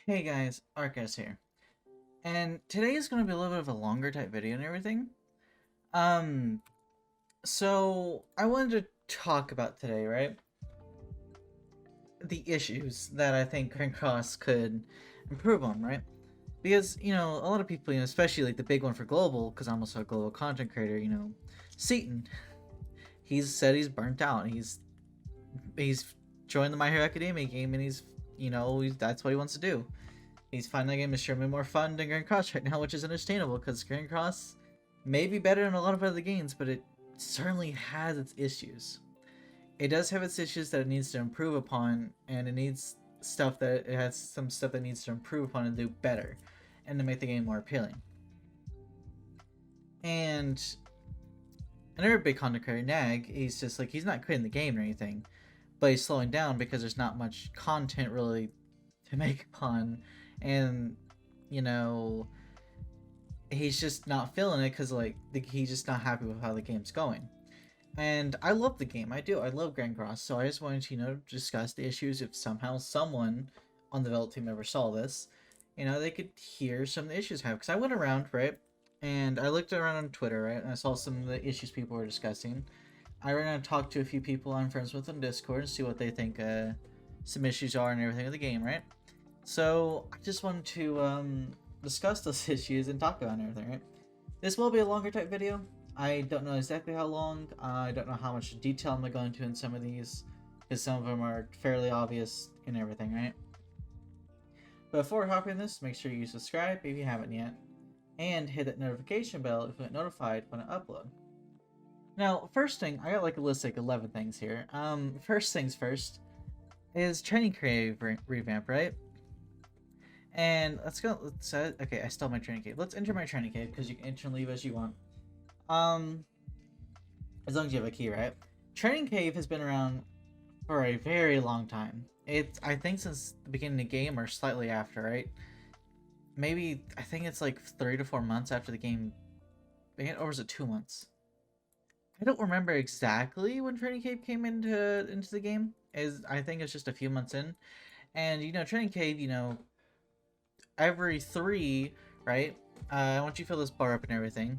Hey guys, ArkhIce here. And today is going to be a little bit of a longer type video and everything. Um, so I wanted to talk about today, right? The issues that I think Grand Cross could improve on, right? Because, a lot of people, especially like the big one for global, because I'm also a global content creator, Seaton, he's said he's burnt out. He's joined the My Hero Academia game and that's what he wants to do. He's finding the game is surely more fun than Grand Cross right now, which is understandable because Grand Cross may be better in a lot of other games, but it certainly has its issues. It does have its issues that it needs to improve upon, and it has some stuff that needs to improve upon and do better, and to make the game more appealing. And another big content creator, Nag, he's just like he's not quitting the game or anything, but he's slowing down because there's not much content really to make upon, and you know he's just not feeling it because he's just not happy with how the game's going. And I love the game. I love Grand Cross. So I just wanted to discuss the issues. If somehow someone on the development team ever saw this, they could hear some of the issues I have. Because I went around, right, and I looked around on Twitter, right, and I saw some of the issues people were discussing. I ran and talked to a few people I'm friends with on Discord and see what they think some issues are and everything of the game, right? So I just wanted to discuss those issues and talk about everything, right? This will be a longer type video. I don't know exactly how long. I don't know how much detail I'm going to go into in some of these, because some of them are fairly obvious and everything, right? But before hopping this, make sure you subscribe if you haven't yet, and hit that notification bell if you get notified when I upload. Now, first thing, I got like a list of 11 things here. First things first is training cave revamp, right? And let's go. Okay, I stole my training cave. Let's enter my training cave because you can enter and leave as you want. As long as you have a key, right? Training cave has been around for a very long time. I think since the beginning of the game or slightly after, right? Maybe I think it's like 3 to 4 months after the game began, or was it 2 months? I don't remember exactly when Training Cave came into the game. I think it's just a few months in, and Training Cave, every 3, right? Once you fill this bar up and everything,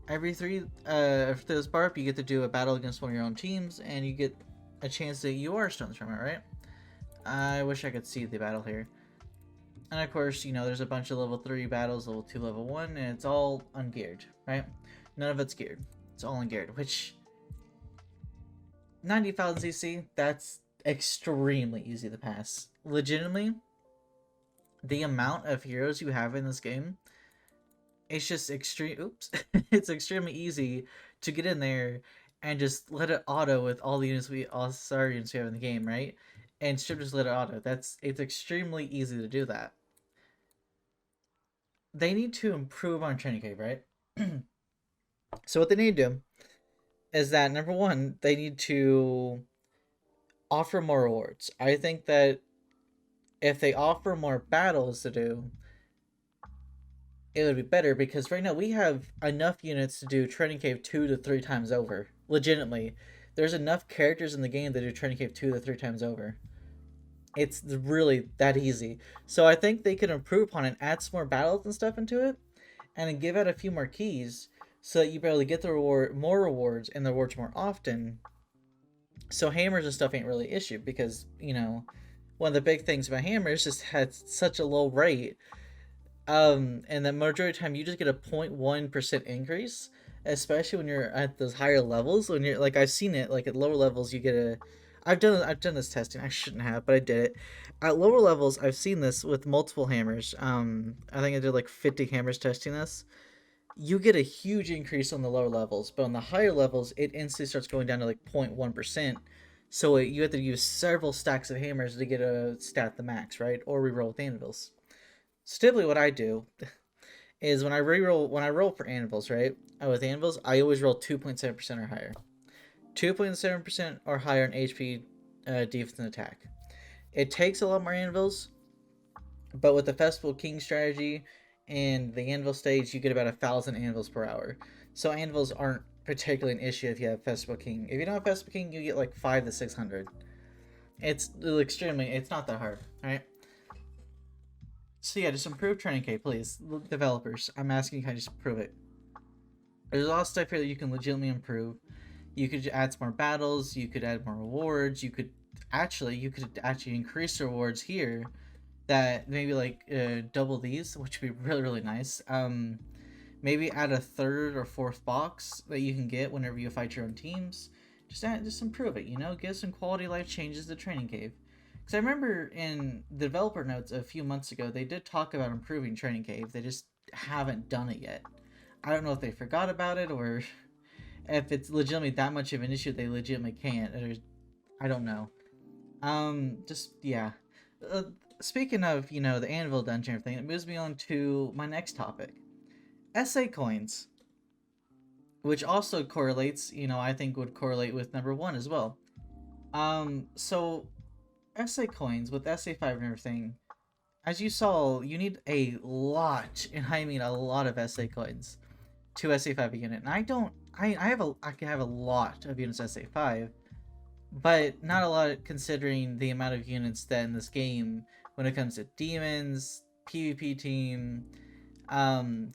every 3, after this bar up, you get to do a battle against one of your own teams, and you get a chance that you are stones from it, right? I wish I could see the battle here. And of course, there's a bunch of level 3 battles, level 2, level 1, and it's all ungeared, right? None of it's geared. It's all ungeared, which 90,000 CC, that's extremely easy to pass. Legitimately, the amount of heroes you have in this game, it's just it's extremely easy to get in there and just let it auto with all the units all units we have in the game, right? And just let it auto. It's extremely easy to do that. They need to improve on training cave, right? So what they need to do is that number one, they need to offer more rewards. I think that if they offer more battles to do, it would be better because right now we have enough units to do Training Cave 2 to 3 times over. Legitimately. There's enough characters in the game to do Training Cave 2 to 3 times over. It's really that easy. So I think they could improve upon it, add some more battles and stuff into it, and then give out a few more keys so that you barely get the more rewards and the rewards more often. So hammers and stuff ain't really an issue because, one of the big things about hammers just had such a low rate. And the majority of the time you just get a 0.1% increase, especially when you're at those higher levels. When you're like, I've seen it, like at lower levels you get a I've done this testing. I shouldn't have, but I did it. At lower levels, I've seen this with multiple hammers. I think I did like 50 hammers testing this. You get a huge increase on the lower levels, but on the higher levels, it instantly starts going down to like 0.1%. So you have to use several stacks of hammers to get a stat the max, right? Or reroll with anvils. So typically, what I do is when I roll for anvils, right? With anvils, I always roll 2.7% or higher. 2.7% or higher in HP, defense, and attack. It takes a lot more anvils, but with the Festival King strategy and the anvil stage, you get about 1,000 anvils per hour. So anvils aren't particularly an issue if you have Festival King. If you don't have Festival King, you get like 5 to 600. It's not that hard, right? So yeah, just improve Training K, please. Developers, I'm asking you, can I just improve it? There's a lot of stuff here that you can legitimately improve. You could add some more battles. You could add more rewards. You could actually increase rewards here. That maybe like double these, which would be really really nice. Maybe add a third or fourth box that you can get whenever you fight your own teams. Just improve it. Give some quality of life changes to Training Cave. Because I remember in the developer notes a few months ago, they did talk about improving Training Cave. They just haven't done it yet. I don't know if they forgot about it or if it's legitimately that much of an issue they legitimately can't. Or I don't know. Just yeah. Uh, Speaking of the Anvil dungeon and everything, it moves me on to my next topic, SA coins, which also correlates. I think would correlate with number one as well. So SA coins with SA5 and everything. As you saw, you need a lot, and I mean a lot of SA coins to SA5 a unit. And I don't. I can have a lot of units SA5, but not a lot considering the amount of units that in this game when it comes to demons, PvP team,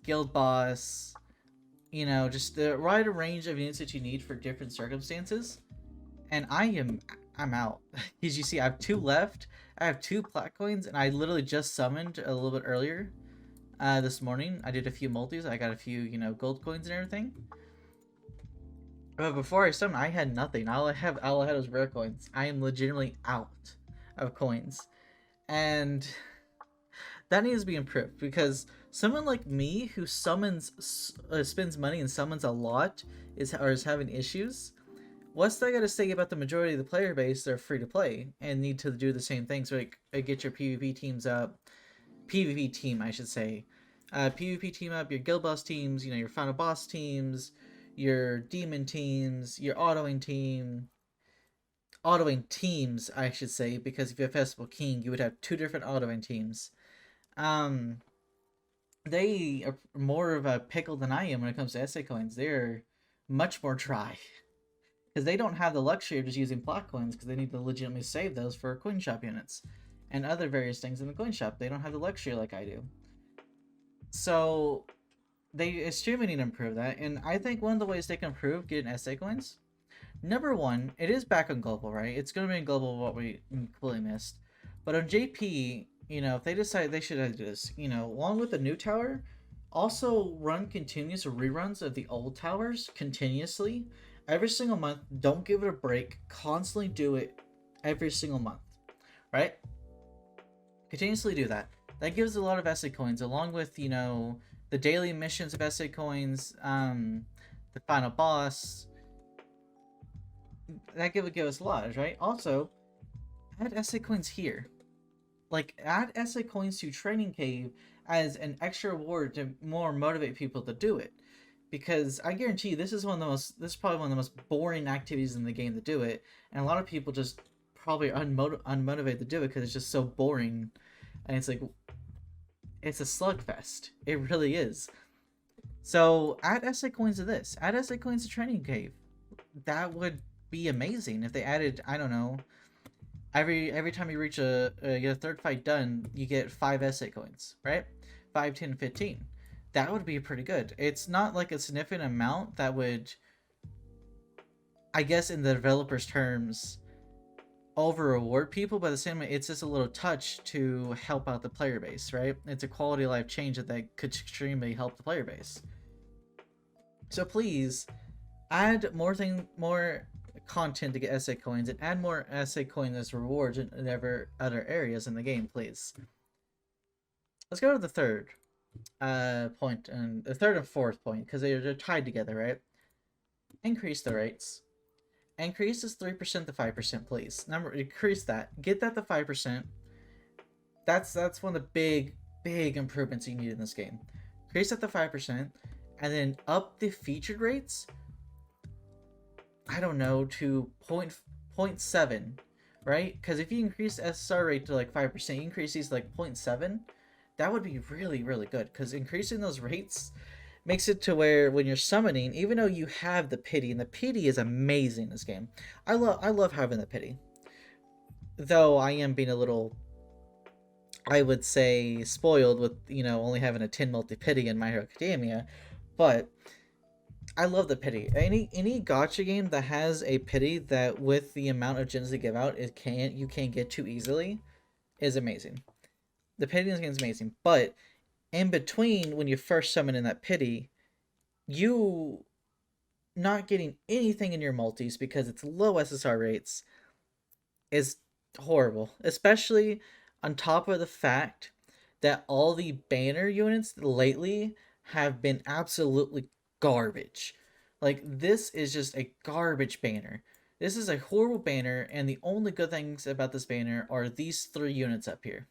guild boss, just the right range of units that you need for different circumstances. And I'm out. As you see, I have two left. I have two plat coins, and I literally just summoned a little bit earlier this morning. I did a few multis. I got a few, gold coins and everything. But before I summoned, I had nothing. All I had was rare coins. I am legitimately out of coins. And that needs to be improved because someone like me who spends money and summons a lot is having issues. What's that got to say about the majority of the player base that are free to play and need to do the same things? Like get your PvP teams up, PvP team I should say, PvP team up, your guild boss teams, your final boss teams, your demon teams, your autoing teams I should say, because if you have Festival King, you would have two different autoing teams. Um, they are more of a pickle than I am when it comes to SA coins. They're much more dry because they don't have the luxury of just using plot coins because they need to legitimately save those for coin shop units and other various things in the coin shop. They don't have the luxury like I do. So they extremely need to improve that, and I think one of the ways they can improve getting SA coins, number one, it is back on global, right? It's going to be in global what we completely missed. But on JP, if they decide they should do this, along with the new tower, also run continuous reruns of the old towers continuously every single month. Don't give it a break. Constantly do it every single month, right? Continuously do that. That gives a lot of SA coins, along with the daily missions of SA coins, the final boss. That give us a lot, right? Also, add SA coins here. Like, add SA coins to Training Cave as an extra reward to more motivate people to do it. Because I guarantee you, this is probably one of the most boring activities in the game to do it, and a lot of people just probably are unmotivated to do it because it's just so boring, and it's like, it's a slugfest. It really is. So add SA coins to this. Add SA coins to Training Cave. That would be amazing if they added, I don't know, every time you reach get a third fight done, you get 5 SA coins, right? 5, 10, 15. That would be pretty good. It's not like a significant amount that would, I guess in the developers' terms, over reward people, but at the same way, it's just a little touch to help out the player base, right? It's a quality of life change that could extremely help the player base. So please add more content to get SA coins, and add more SA coins as rewards in other areas in the game, please. Let's go to the third point, and the third and fourth point, because they're tied together, right? Increase the rates. Increase this 3% to 5%, please. Increase that. Get that to 5%. That's one of the big improvements you need in this game. Increase that to 5%, and then up the featured rates, I don't know, to 0.7, right? Because if you increase the SSR rate to like 5%, you increase these to like 0.7, that would be really, really good. Because increasing those rates makes it to where when you're summoning, even though you have the pity, and the pity is amazing in this game. I love having the pity. Though I am being a little I would say spoiled with, only having a 10 multi pity in My Hero Academia, but I love the pity. Any gotcha game that has a pity that with the amount of gems they give out, you can't get too easily is amazing. The pity in this game is amazing, but in between when you first summon in that pity, you not getting anything in your multis because it's low SSR rates is horrible, especially on top of the fact that all the banner units lately have been absolutely garbage. Like, this is just a garbage banner. This is a horrible banner, and the only good things about this banner are these 3 units up here.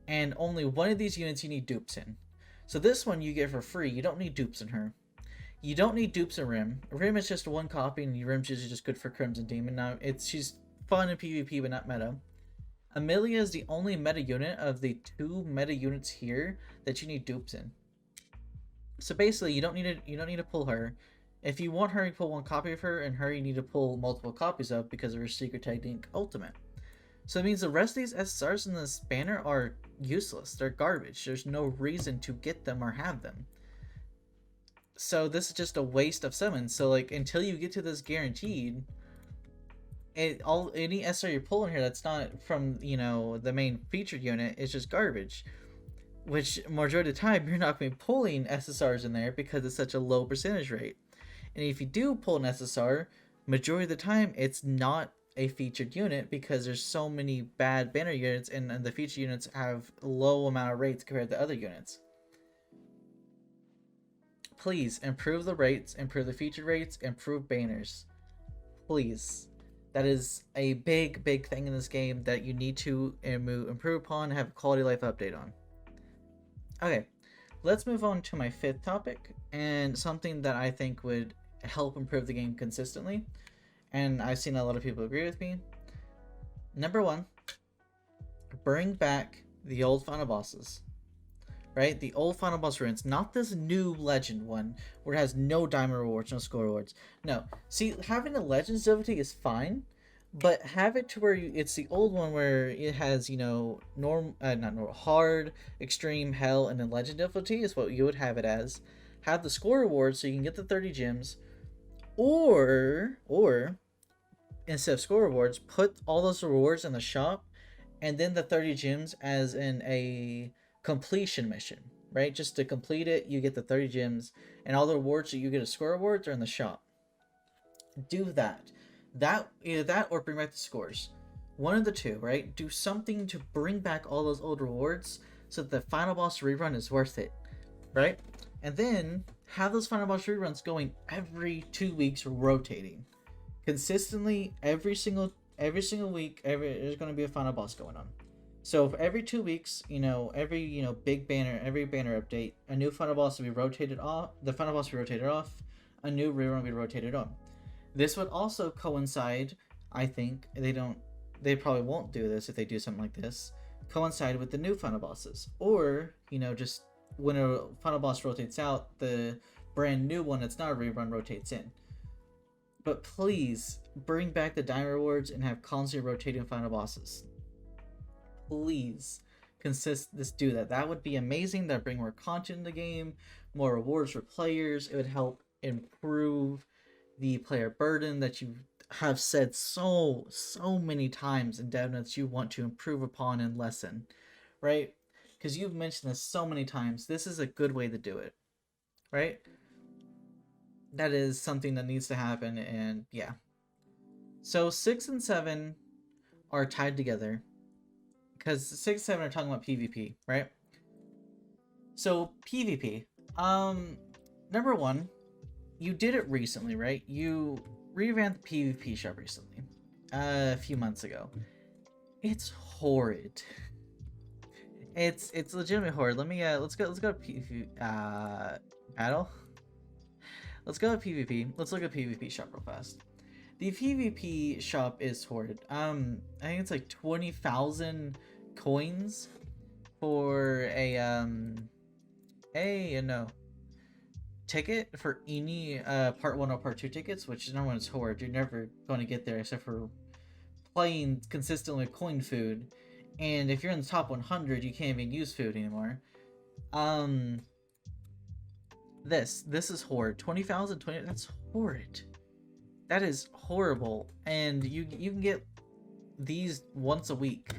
And only one of these units you need dupes in. So this one you get for free. You don't need dupes in her. You don't need dupes in Rim. Rim is just one copy, and Rim's usually just good for Crimson Demon. Now, she's fun in PvP, but not meta. Amelia is the only meta unit of the 2 meta units here that you need dupes in. So basically, you don't need to pull her. If you want her, you pull 1 copy of her, and her you need to pull multiple copies of because of her secret technique ultimate. So it means the rest of these SSRs in this banner are useless. They're garbage. There's no reason to get them or have them. So this is just a waste of summons. So like until you get to this guaranteed, any SR you're pulling here that's not from the main featured unit is just garbage. Which majority of the time you're not going to be pulling SSRs in there because it's such a low percentage rate. And if you do pull an SSR, majority of the time it's not a featured unit because there's so many bad banner units, and the featured units have low amount of rates compared to other units. Please improve the rates, improve the featured rates, improve banners. Please. That is a big thing in this game that you need to improve upon and have a quality of life update on. Okay, let's move on to my 5th topic, and something that I think would help improve the game consistently, and I've seen a lot of people agree with me. Number 1, bring back the old final bosses. Right? The old final boss ruins, not this new legend one where it has no diamond rewards, no score rewards. No. See, having a legends difficulty is fine, but have it to where it's the old one where it has, not normal, hard, extreme, hell, and then legend difficulty is what you would have it as. Have the score rewards so you can get the 30 gems, or instead of score rewards, put all those rewards in the shop, and then the 30 gems as in a completion mission, right? Just to complete it, you get the 30 gems, and all the rewards that you get as score rewards are in the shop. Do that. Either that or bring back the scores. One of the two, right? Do something to bring back all those old rewards so that the final boss rerun is worth it, right? And then have those final boss reruns going every 2 weeks, rotating consistently every single week. There's going to be a final boss going on. So for every 2 weeks, every big banner, every banner update, a new final boss will be rotated off. The final boss will be rotated off. A new rerun will be rotated on. This would also coincide. I think they probably won't do this if they do something like this. Coincide with the new final bosses, or just when a final boss rotates out, the brand new one that's not a rerun rotates in. But please bring back the diamond rewards and have constantly rotating final bosses. Please do that. That would be amazing. That would bring more content in the game, more rewards for players. It would help improve the player burden that you have said so many times in dev notes you want to improve upon and lessen, right? Because you've mentioned this so many times. This is a good way to do it, right? That is something that needs to happen, and yeah. So 6 and 7 are tied together because 6 and 7 are talking about PvP, right? So PvP, number 1, you did it recently, right? You revamped the PvP shop recently, a few months ago. It's horrid. It's legitimately horrid. Let's go to PvP battle. Let's go to PvP. Let's look at PvP shop real fast. The PvP shop is horrid. I think it's like 20,000 coins for a ticket for any part 1 or part 2 tickets, which number 1 is horrid. You're never going to get there except for playing consistently with coin food, And if you're in the top 100, you can't even use food anymore. Um, this is horrid. 20,000, that's horrid. That is horrible. And you can get these once a week.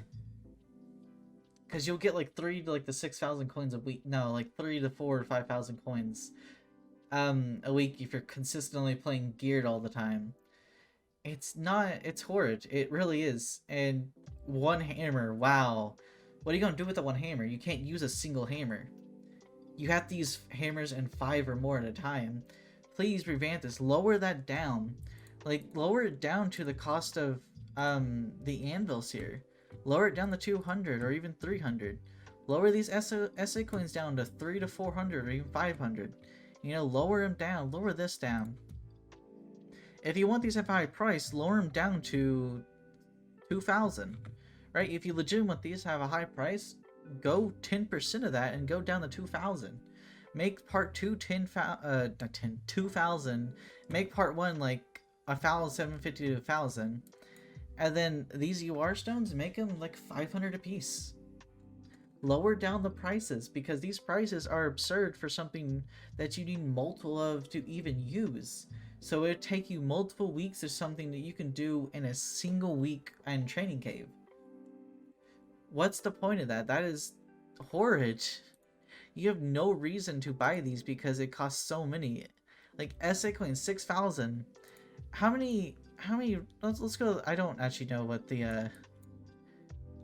Because you'll get like 3 to like the 6,000 coins a week. No, like 3 to 4 or 5,000 coins a week if you're consistently playing geared all the time. It's horrid. It really is. And one hammer, wow. What are you gonna do with the one hammer? You can't use a single hammer. You have to use hammers and 5 or more at a time. Please revamp this. Lower that down. Like, lower it down to the cost of the anvils here. Lower it down to 200 or even 300. Lower these SA coins down to 3 to 400 or even 500. You know, lower them down. Lower this down. If you want these at a high price, lower them down to 2,000. Right? If you legitimately want these to have a high price, go 10% of that and go down to 2,000. Make part 2 2,000. Make part 1 like 1,750 to 1,000. And then these UR stones, make them like 500 a piece. Lower down the prices, because these prices are absurd for something that you need multiple of to even use. So it would take you multiple weeks of something that you can do in a single week in Training Cave. What's the point of that? That is horrid. You have no reason to buy these because it costs so many. Like SA coins, 6,000. How many let's go. I don't actually know what the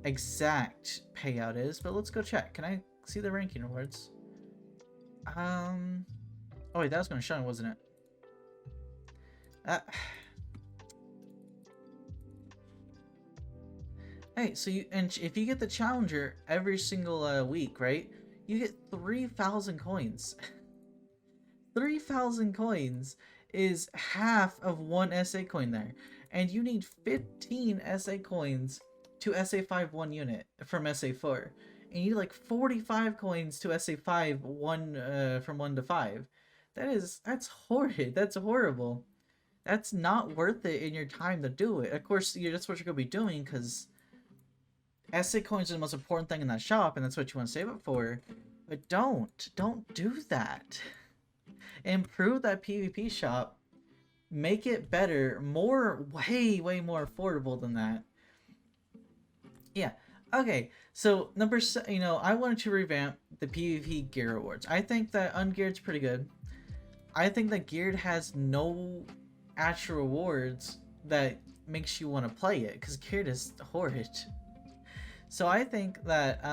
exact payout is, but let's go check. Can I see the ranking rewards? Oh wait, that was gonna show me, wasn't it? Hey, so if you get the challenger every single week, right? You get 3,000 coins. 3,000 coins is half of one SA coin there, and you need 15 SA coins to SA5 1 unit from SA4, and you need like 45 coins to SA5 1 from 1 to 5. That's horrid. That's horrible. That's not worth it in your time to do it. Of course, that's what you're gonna be doing because SA coins are the most important thing in that shop, and that's what you want to save up for. But don't do that. Improve that PvP shop. Make it better, way more affordable than that. Yeah. Okay. So I wanted to revamp the PvP gear rewards. I think that ungeared's pretty good. I think that geared has no actual rewards that makes you want to play it because geared is horrid. So I think that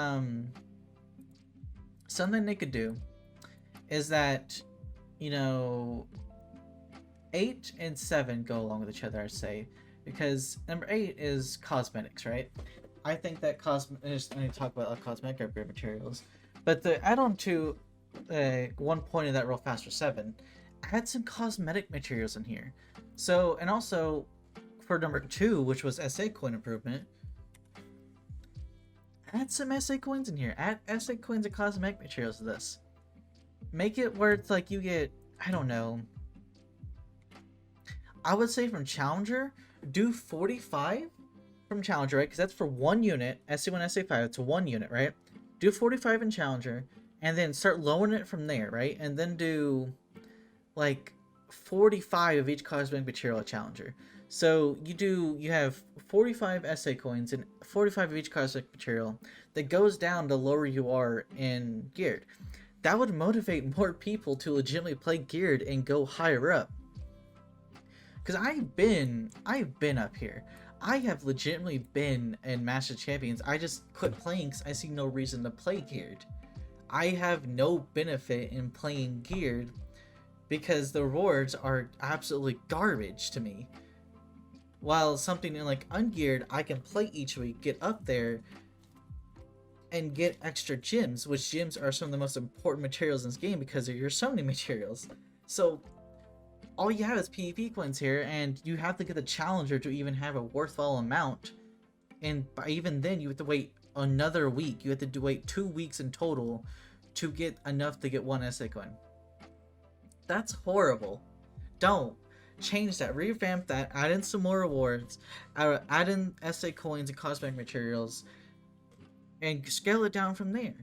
something they could do is that 8 and 7 go along with each other, I say, because number 8 is cosmetics, right? I think that I need to talk about cosmetic upgrade materials, but the add-on to one point of that real fast for 7, add some cosmetic materials in here. So, and also for number 2, which was SA coin improvement, add some SA coins in here. Add SA coins and cosmetic materials to this. Make it where it's like you get, I don't know, I would say from Challenger, do 45 from Challenger, right? Because that's for 1 unit. SA1, SA5, it's 1 unit, right? Do 45 in Challenger, and then start lowering it from there, right? And then do, like, 45 of each cosmetic material at Challenger. So you have 45 SA coins and 45 of each cosmetic material that goes down the lower you are in Geared. That would motivate more people to legitimately play Geared and go higher up. Because I've been up here. I have legitimately been in Master Champions. I just quit playing because I see no reason to play Geared. I have no benefit in playing Geared because the rewards are absolutely garbage to me. While something like Ungeared, I can play each week, get up there, and get extra gems, which gems are some of the most important materials in this game because they're your summoning materials. So all you have is PvP coins here, and you have to get the Challenger to even have a worthwhile amount. And even then, you have to wait another week. You have to wait 2 weeks in total to get enough to get 1 SA coin. That's horrible. Don't. Change that. Revamp that. Add in some more rewards. Add in SA coins and cosmetic materials. and scale it down from there.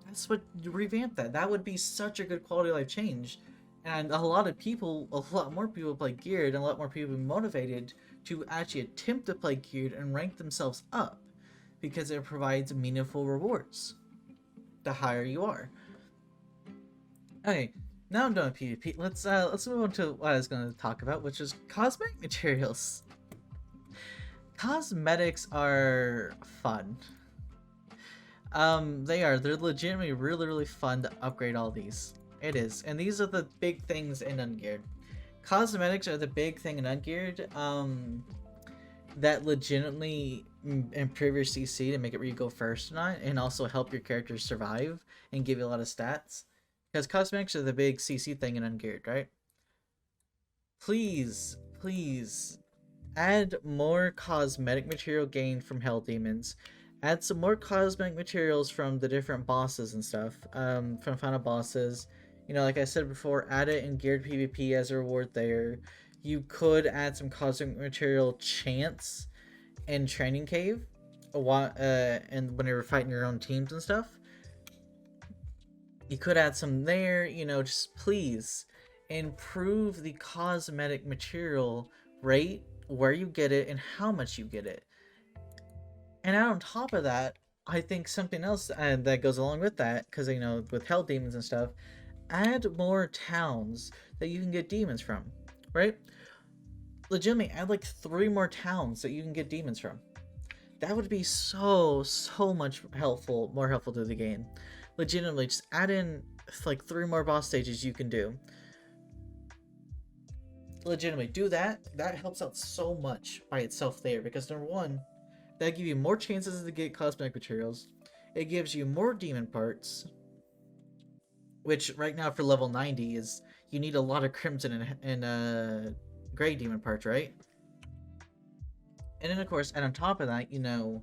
That's what revamp that. That would be such a good quality of life change. And a lot of people, a lot more people play Geared, and a lot more people be motivated to actually attempt to play Geared and rank themselves up because it provides meaningful rewards the higher you are. Okay, now I'm done with PvP. Let's move on to what I was going to talk about, which is cosmetic materials. Cosmetics are fun. They're legitimately really fun to upgrade all these. It is, and these are the big things in Ungeared. Cosmetics are the big thing in Ungeared. That legitimately improve your CC to make it where you go first or not, and also help your characters survive and give you a lot of stats. Because cosmetics are the big CC thing in Ungeared, right? Please, please, add more cosmetic material gained from Hell Demons. Add some more cosmetic materials from the different bosses and stuff, from final bosses. You know, like I said before, add it in geared PvP as a reward there. You could add some cosmic material chance in Training Cave, and when you're fighting your own teams and stuff. You could add some there, you know, just please improve the cosmetic material rate, where you get it, and how much you get it. And out on top of that, I think something else that goes along with that, because, you know, with hell demons and stuff, add more towns that you can get demons from, right? Legitimately, add like 3 more towns that you can get demons from. That would be so much more helpful to the game. Legitimately, just add in like 3 more boss stages you can do. Legitimately, do that. That helps out so much by itself there, because number one, that gives you more chances to get cosmetic materials. It gives you more demon parts, which right now for level 90 is you need a lot of crimson and gray demon parts, right? And then of course, and on top of that, you know,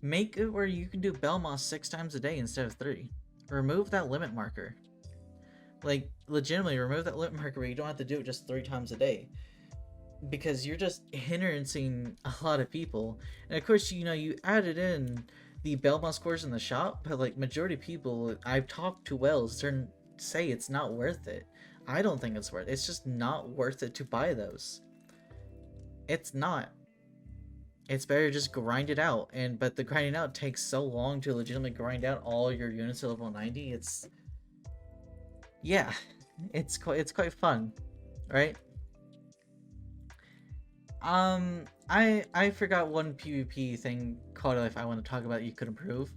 make it where you can do Belmos 6 times a day instead of 3. Remove that limit marker. Like, legitimately, remove that limit marker where you don't have to do it just 3 times a day. Because you're just hindering a lot of people. And of course, you know, you added in the Belmont scores in the shop, but like majority of people I've talked to Wells say it's not worth it. I don't think it's worth it. It's just not worth it to buy those. It's not. It's better to just grind it out. But the grinding out takes so long to legitimately grind out all your units to level 90. Yeah, it's quite fun, right? I forgot one PvP thing called if I want to talk about you could improve.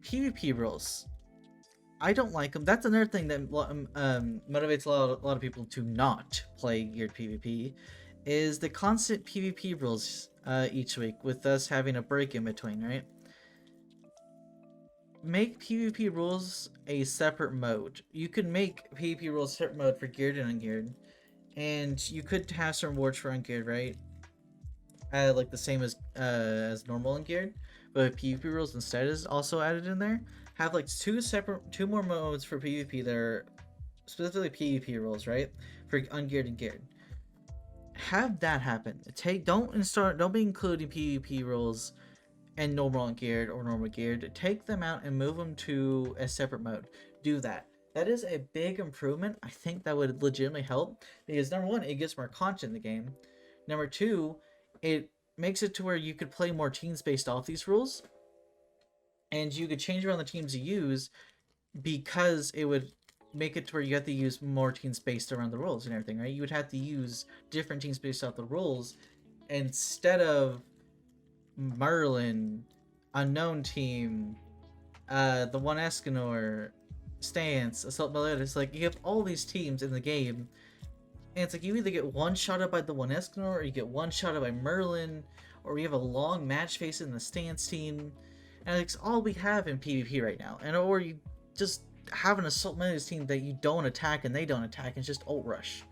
PvP rules. I don't like them. That's another thing that motivates a lot of people to not play geared PvP, is the constant PvP rules each week, with us having a break in between, right? Make PvP rules a separate mode. You could make PvP rules a separate mode for geared and ungeared, and you could have some rewards for ungeared, right? Like the same as normal and geared, but PvP rules instead is also added in there. Have like two more modes for PvP that are specifically PvP rules, right? For ungeared and geared. Have that happen. Don't be including PvP rules and normal and geared or normal geared. Take them out and move them to a separate mode. Do that. That is a big improvement. I think that would legitimately help, because number one, it gets more content in the game. Number two, it makes it to where you could play more teams based off these rules, and you could change around the teams you use, because it would make it to where you have to use more teams based around the rules and everything, right? You would have to use different teams based off the rules instead of Merlin, Unknown Team, the One Escanor, Stance, Assault Millet. It's like you have all these teams in the game, and it's like you either get one-shotted by the One Escanor, or you get one-shotted by Merlin, or we have a long match face in the Stance team, and it's all we have in PvP right now. And or you just have an Assault Millet team that you don't attack and they don't attack, and it's just ult rush.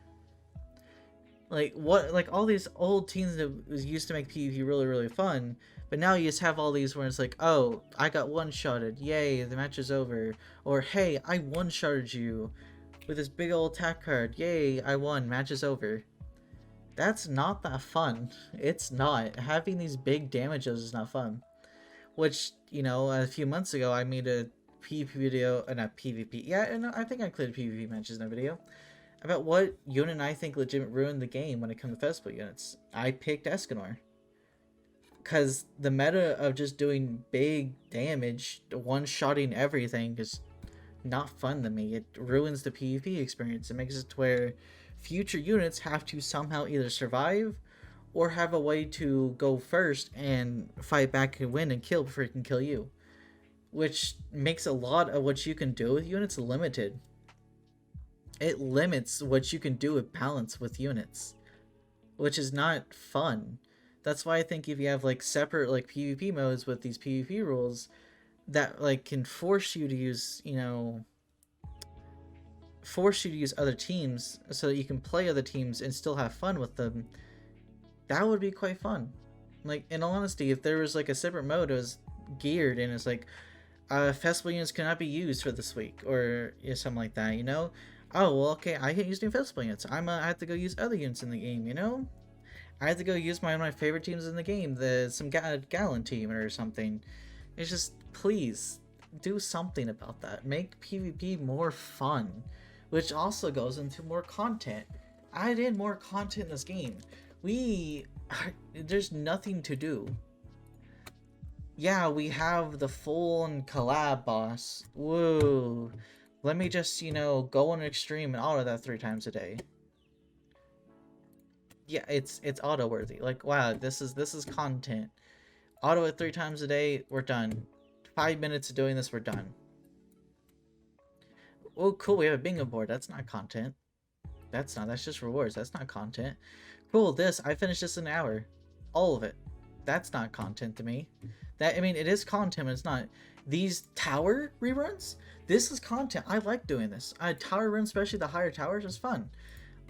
Like what? Like all these old teams that used to make PvP really fun, but now you just have all these where it's like, oh, I got one-shotted, yay, the match is over. Or hey, I one-shotted you with this big old attack card, yay, I won, match is over. That's not that fun. It's not. Having these big damages is not fun. which, you know, a few months ago I made a PvP video, not PvP, yeah, and I think I included PvP mentions in the video, about what unit I think legit ruined the game when it comes to festival units. I picked Escanor. Because the meta of just doing big damage, one-shotting everything is not fun to me. It ruins the PvP experience. It makes it to where future units have to somehow either survive or have a way to go first and fight back and win and kill before it can kill you. Which makes a lot of what you can do with units limited. It limits what you can do with balance with units, which is not fun. That's why I think if you have like separate like PvP modes with these PvP rules that like can force you to use, you know, force you to use other teams so that you can play other teams and still have fun with them, that would be quite fun. Like, in all honesty, if there was like a separate mode that was geared and it's like festival units cannot be used for this week or something like that, you know, oh well, okay, I can't use new festival units, I have to go use other units in the game, you know, I had to go use one of my favorite teams in the game, some Gallon team or something. It's just, please, do something about that. Make PvP more fun, which also goes into more content. Add in more content in this game. There's nothing to do. Yeah, we have the full-on collab boss. Woo. Let me just, you know, go on extreme and auto that 3 times a day. Yeah, it's auto worthy. Like, wow, this is content. Auto it 3 times a day, we're done. 5 minutes of doing this, we're done. Oh, cool, we have a bingo board. That's not content. That's just rewards. That's not content. Cool, I finished this in an hour. All of it. That's not content to me. I mean, it is content, but it's not. These tower reruns? This is content. I like doing this. Tower runs, especially the higher towers, is fun.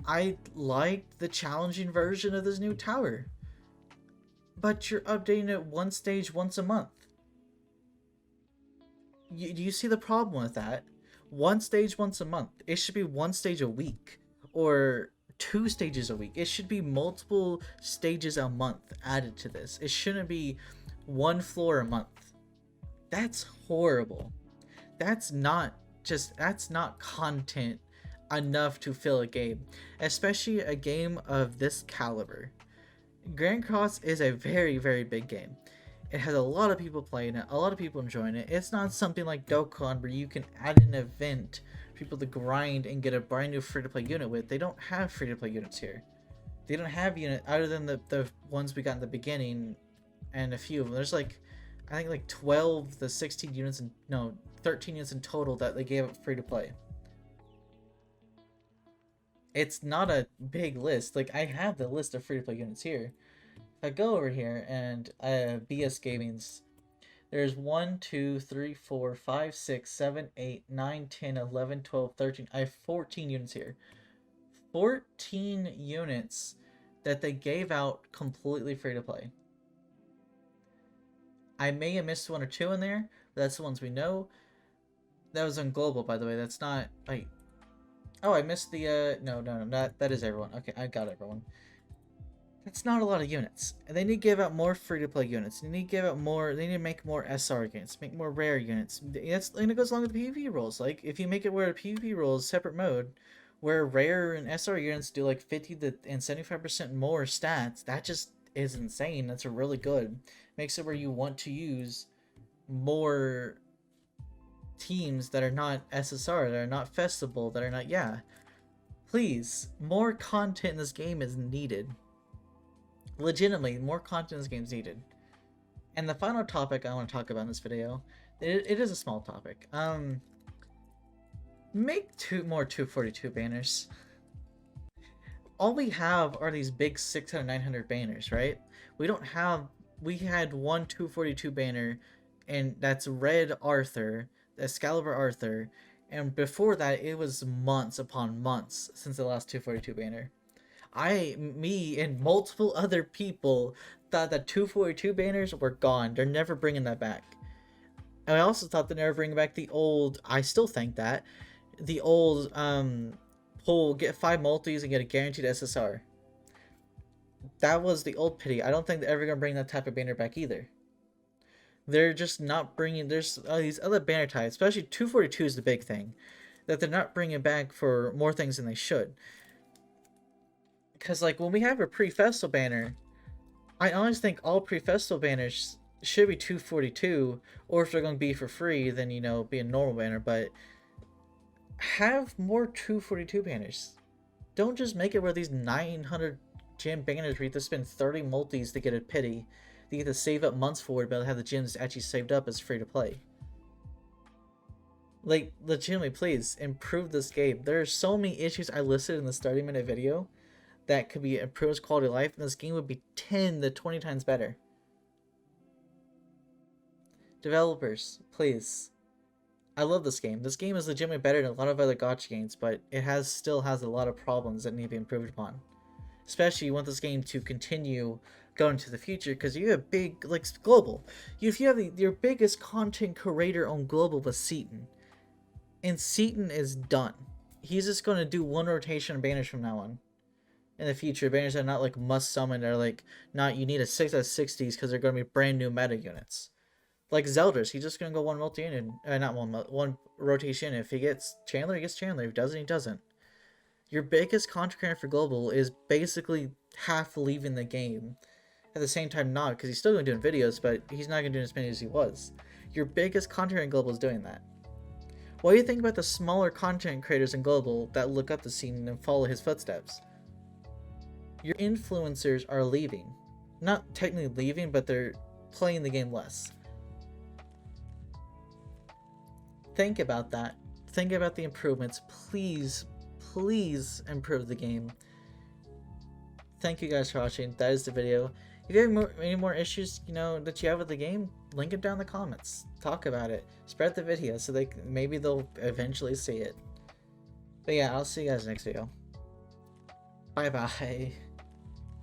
I liked the challenging version of this new tower. But you're updating it one stage once a month. Do you see the problem with that? One stage once a month. It should be one stage a week. Or 2 stages a week. It should be multiple stages a month added to this. It shouldn't be 1 floor a month. That's horrible. That's not content enough to fill a game, especially a game of this caliber. Grand Cross is a very, very big game. It has a lot of people playing it, a lot of people enjoying it. It's not something like Dokkan where you can add an event for people to grind and get a brand new free-to-play unit with. They don't have free-to-play units here. They don't have units other than the ones we got in the beginning and a few of them. There's like, I think like 12 the 16 units, and no, 13 units in total that they gave up free-to-play. It's not a big list. Like, I have the list of free-to-play units here. If I go over here and BS Gaming's, there's 1, 2, 3, 4, 5, 6, 7, 8, 9, 10, 11, 12, 13. I have 14 units here. 14 units that they gave out completely free-to-play. I may have missed 1 or 2 in there, but that's the ones we know. That was on global, by the way. That's not, like, oh, I missed the, no, that is everyone. Okay, I got everyone. That's not a lot of units. And they need to give out more free-to-play units. They need to give out more, they need to make more SR units, make more rare units. And it goes along with the PvP rules. Like, if you make it where the PvP rules, separate mode, where rare and SR units do like 50 and 75% more stats, that just is insane. That's really good. Makes it where you want to use more teams that are not SSR, that are not festival, that are not, yeah. Please, more content in this game is needed. Legitimately, more content in this game is needed. And the final topic I want to talk about in this video, it is a small topic. Make 2 more 242 banners. All we have are these big 600, 900 banners, right? We had 1 242 banner, and that's Red Arthur, Excalibur Arthur, and before that it was months upon months since the last 242 banner. Me and multiple other people thought that 242 banners were gone. They're never bringing that back. And I also thought they're never bringing back the old, I still think that, the old pull, get 5 multis and get a guaranteed SSR. That was the old pity. I don't think they're ever going to bring that type of banner back either. They're just not bringing. There's these other banner types, especially 242 is the big thing, that they're not bringing back for more things than they should. Because like when we have a pre-festival banner, I honestly think all pre-festival banners should be 242, or if they're going to be for free, then be a normal banner. But have more 242 banners. Don't just make it where these 900 gym banners where you have to spend 30 multis to get a pity. You have to save up months for it, but have the gyms actually saved up as free to play. Like, legitimately, please improve this game. There are so many issues I listed in the 30-minute video that could be improved quality of life, and this game would be 10 to 20 times better. Developers, please. I love this game. This game is legitimately better than a lot of other gacha games, but it still has a lot of problems that need to be improved upon. Especially you want this game to continue going into the future, because you have big, like, global. If you have your biggest content creator on global was Seaton, and Seaton is done. He's just going to do one rotation of banners from now on. In the future, banners are not like must summon, or like not you need a 6 out of 60s because they're going to be brand new meta units. Like Zelda's, he's just going to go one multi in, and not one rotation. If he gets Chandler, he gets Chandler. If he doesn't, he doesn't. Your biggest content creator for global is basically half leaving the game. At the same time, not, because he's still going to do videos, but he's not going to do as many as he was. Your biggest content creator in global is doing that. What do you think about the smaller content creators in global that look up to Seaton and follow his footsteps? Your influencers are leaving. Not technically leaving, but they're playing the game less. Think about that. Think about the improvements. Please, please improve the game. Thank you guys for watching. That is the video. If you have any more issues, that you have with the game, link it down in the comments. Talk about it. Spread the video so maybe they'll eventually see it. But yeah, I'll see you guys next video. Bye bye.